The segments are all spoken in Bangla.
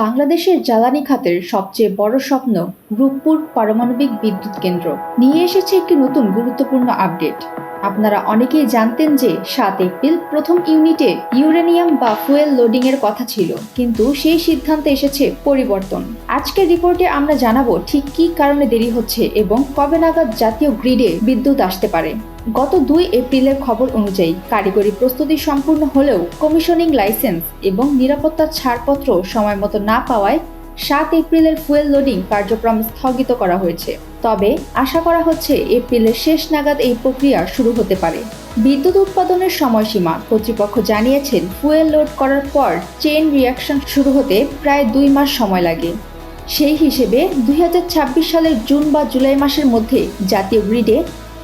বাংলাদেশের জ্বালানি খাতের সবচেয়ে বড় স্বপ্ন রূপপুর পারমাণবিক বিদ্যুৎ কেন্দ্র নিয়ে এসেছে একটি নতুন গুরুত্বপূর্ণ আপডেট। আপনারা অনেকেই জানতেন যে ৭ এপ্রিল প্রথম ইউনিটে ইউরেনিয়াম বা ফুয়েল লোডিং এর কথা ছিল, কিন্তু সেই সিদ্ধান্তে এসেছে পরিবর্তন। আজকের রিপোর্টে আমরা জানাবো ঠিক কী কারণে দেরি হচ্ছে এবং কবে নাগাদ জাতীয় গ্রিডে বিদ্যুৎ আসতে পারে। গত ২ এপ্রিলের খবর অনুযায়ী কারিগরি প্রস্তুতি সম্পূর্ণ হলেও কমিশনিং লাইসেন্স এবং নিরাপত্তার ছাড়পত্র সময়মতো না পাওয়ায় ৭ এপ্রিলের ফুয়েল লোডিং কার্যক্রম স্থগিত করা হয়েছে। তবে আশা করা হচ্ছে এপ্রিলের শেষ নাগাদ এই প্রক্রিয়া শুরু হতে পারে। বিদ্যুৎ উৎপাদনের সময়সীমা কর্তৃপক্ষ জানিয়েছেন, ফুয়েল লোড করার পর চেইন রিঅ্যাকশন শুরু হতে প্রায় ২ মাস সময় লাগে। সেই হিসেবে ২০২৬ সালের জুন বা জুলাই মাসের মধ্যে জাতীয় গ্রিডে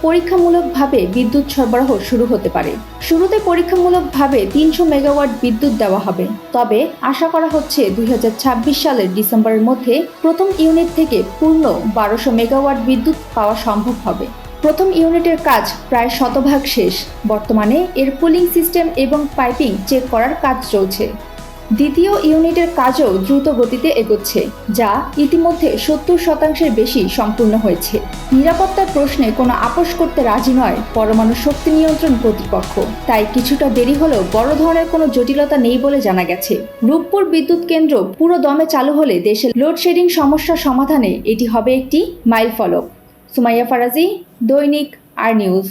পরীক্ষামূলকভাবে বিদ্যুৎ সরবরাহ শুরু হতে পারে। শুরুতে পরীক্ষামূলকভাবে ৩০০ মেগাওয়াট বিদ্যুৎ দেওয়া হবে, তবে আশা করা হচ্ছে ২০২৬ সালের ডিসেম্বরের মধ্যে প্রথম ইউনিট থেকে পূর্ণ ১২০০ মেগাওয়াট বিদ্যুৎ পাওয়া সম্ভব হবে। প্রথম ইউনিটের কাজ প্রায় শতভাগ শেষ। বর্তমানে এর কুলিং সিস্টেম এবং পাইপিং চেক করার কাজ চলছে। দ্বিতীয় ইউনিটের কাজও দ্রুত গতিতে এগোচ্ছে, যা ইতিমধ্যে ৭০% বেশি সম্পূর্ণ হয়েছে। নিরাপত্তার প্রশ্নে কোনো আপোস করতে রাজি নয় পরমাণু শক্তি নিয়ন্ত্রণ কর্তৃপক্ষ, তাই কিছুটা দেরি হলেও বড় ধরনের কোনো জটিলতা নেই বলে জানা গেছে। রূপপুর বিদ্যুৎ কেন্দ্র পুরো দমে চালু হলে দেশের লোডশেডিং সমস্যা সমাধানে এটি হবে একটি মাইলফলক। সুমাইয়া ফারাজি, দৈনিক আর নিউজ।